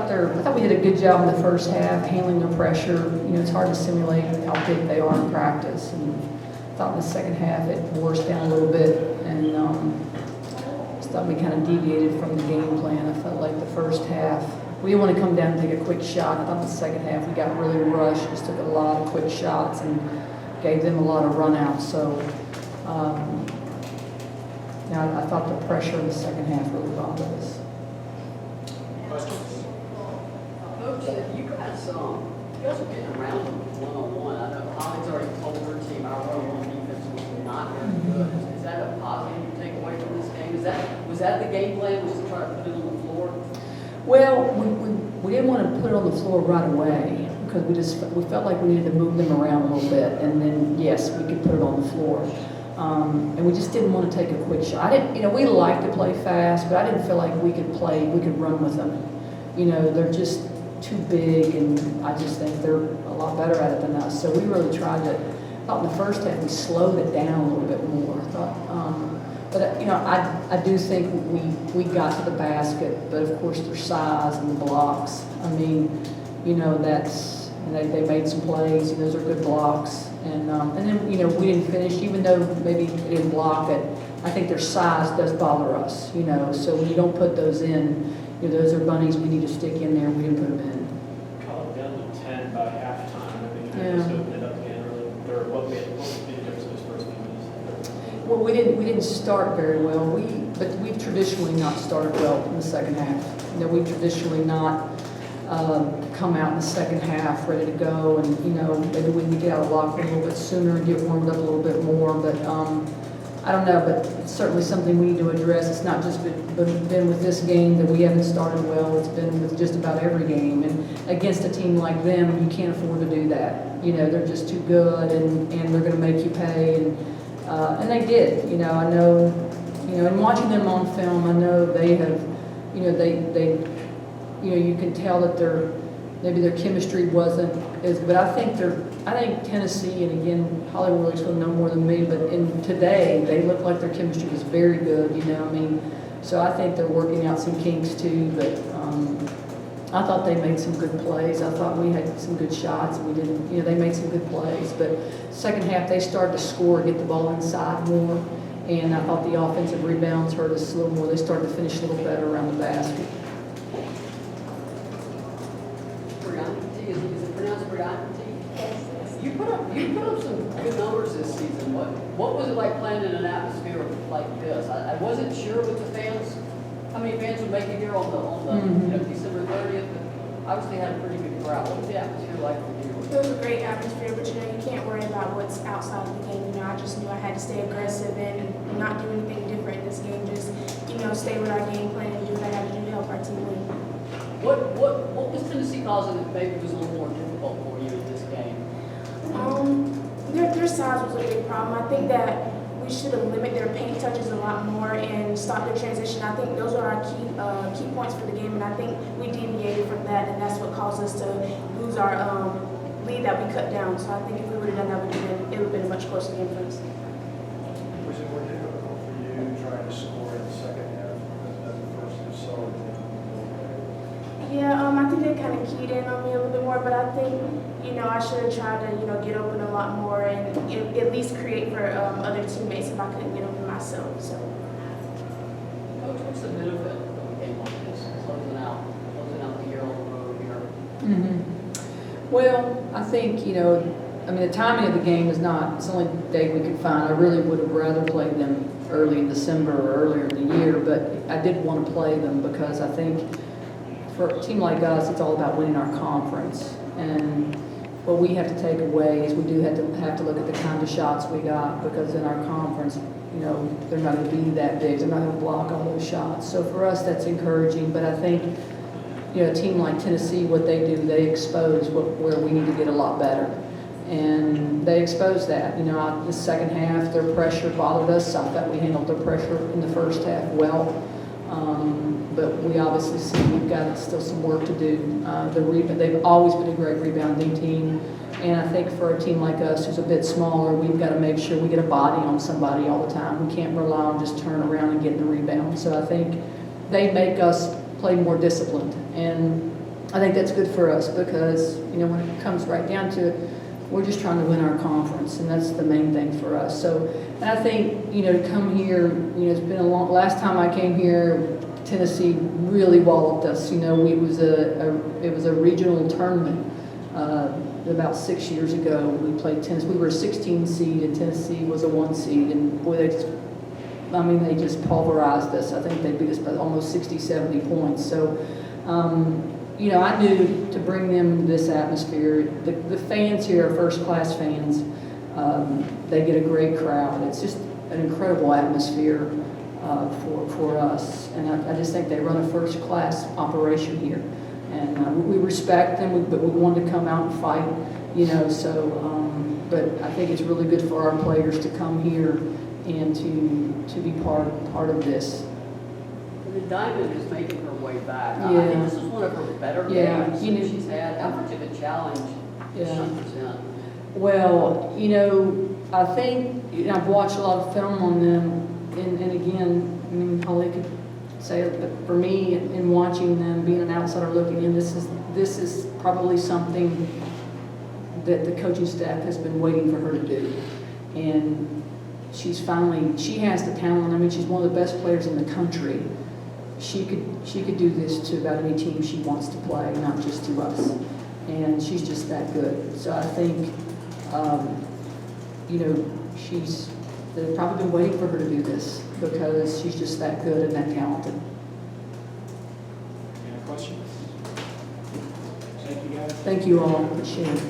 thought we did a good job in the first half, handling their pressure. You know, it's hard to simulate how big they are in practice. And I thought in the second half it wore us down a little bit, and just thought we kind of deviated from the game plan. I felt like the first half, we didn't want to come down and take a quick shot. I thought in the second half we got really rushed, just took a lot of quick shots and gave them a lot of run-outs. So, I thought the pressure in the second half really bothered us. Questions? Coach, you guys are getting around them one-on-one. I know Holly's already told her team our one-on-one defense was not very good. Is that a positive you take away from this game? Was that the game plan, was to try to put it on the floor? Well, we didn't want to put it on the floor right away because we felt like we needed to move them around a little bit, and then yes, we could put it on the floor. And we just didn't want to take a quick shot. We like to play fast, but I didn't feel like we could run with them. They're just too big, and I just think they're a lot better at it than us. So we really tried to. I thought in the first half we slowed it down a little bit more. I thought, but I do think we got to the basket, but of course their size and the blocks. I mean, that's. They made some plays. Those are good blocks. And then, we didn't finish, even though maybe they didn't block it. I think their size does bother us, So when you don't put those in, those are bunnies we need to stick in there. We didn't put them in. Call it down to 10 by halftime. I mean, Yeah. just opened it up again early third. What would be the difference in those first few minutes? Well, we didn't start very well. But we've traditionally not started well in the second half. We've traditionally not come out in the second half ready to go, and maybe we can get out of locker a little bit sooner and get warmed up a little bit more. But I don't know, but it's certainly something we need to address. It's not just been with this game that we haven't started well. It's been with just about every game, and against a team like them, you can't afford to do that. They're just too good, and they're going to make you pay, and they did. I know, and watching them on film, I know they have, you can tell that maybe their chemistry wasn't but I think Tennessee, and again, Holly Willie's going to know more than me, but today, they look like their chemistry was very good, so I think they're working out some kinks too, but I thought they made some good plays. I thought we had some good shots, and we didn't, they made some good plays, but second half, they started to score, get the ball inside more, and I thought the offensive rebounds hurt us a little more. They started to finish a little better around the basket. Brianti, is it pronounced Brianti? Yes. You put up some good numbers this season. What was it like playing in an atmosphere like this? I wasn't sure with the fans, how many fans would make it here on the December 30th, but obviously had a pretty good crowd. What was the atmosphere like for you? It was a great atmosphere, but you can't worry about what's outside of the game. I just knew I had to stay aggressive and not do anything different in this game. Just stay with our game plan and do what I had to do to help our team win. What was Tennessee causing that maybe was a little more difficult for you in this game? Their size was a big problem. I think that we should have limited their paint touches a lot more and stopped their transition. I think those are our key points for the game, and I think we deviated from that, and that's what caused us to lose our lead that we cut down. So I think if we would have done that, it would have been a much closer game for us. Was it more difficult for you trying to score in the second half as opposed to solid? Yeah, I think they kind of keyed in on me a little bit more, but I think, I should have tried to, get open a lot more and at least create for other teammates if I couldn't get open myself. So. Coach, what's the benefit of a game like this? Closing out the year on the road here. Mm-hmm. Well, I think, the timing of the game is it's the only day we could find. I really would have rather played them early in December or earlier in the year, but I did want to play them because I think for a team like us, it's all about winning our conference. And what we have to take away is we do have to look at the kind of shots we got, because in our conference, they're not going to be that big. They're not going to block all those shots. So for us, that's encouraging. But I think, a team like Tennessee, what they do, they expose where we need to get a lot better. And they exposed that. The second half, their pressure bothered us. I thought we handled their pressure in the first half well. But we obviously see we've got still some work to do. They've always been a great rebounding team. And I think for a team like us who's a bit smaller, we've got to make sure we get a body on somebody all the time. We can't rely on just turning around and getting the rebound. So I think they make us play more disciplined. And I think that's good for us because, when it comes right down to it, we're just trying to win our conference, and that's the main thing for us. So, and I think, to come here, it's been last time I came here, Tennessee really walloped us. It was a regional tournament. About 6 years ago, we played Tennessee. We were a 16 seed, and Tennessee was a 1 seed, and boy, they just pulverized us. I think they beat us by almost 60, 70 points. So, I knew to bring them this atmosphere. The fans here are first-class fans. They get a great crowd. It's just an incredible atmosphere for us. And I just think they run a first-class operation here. And we respect them, but we wanted to come out and fight, but I think it's really good for our players to come here and to be part of this. The Diamond is making her way back. I Yeah. think this is one of her better Yeah, games that she's had. How much of a challenge does she Yeah. present? Well, I think, I've watched a lot of film on them, and again, Holly could say it, but for me, in watching them, being an outsider looking in, this is probably something that the coaching staff has been waiting for her to do. And she has the talent. She's one of the best players in the country. She could do this to about any team she wants to play, not just to us. And she's just that good. So I think, they've probably been waiting for her to do this because she's just that good and that talented. Any questions? Thank you, guys. Thank you all. Appreciate it.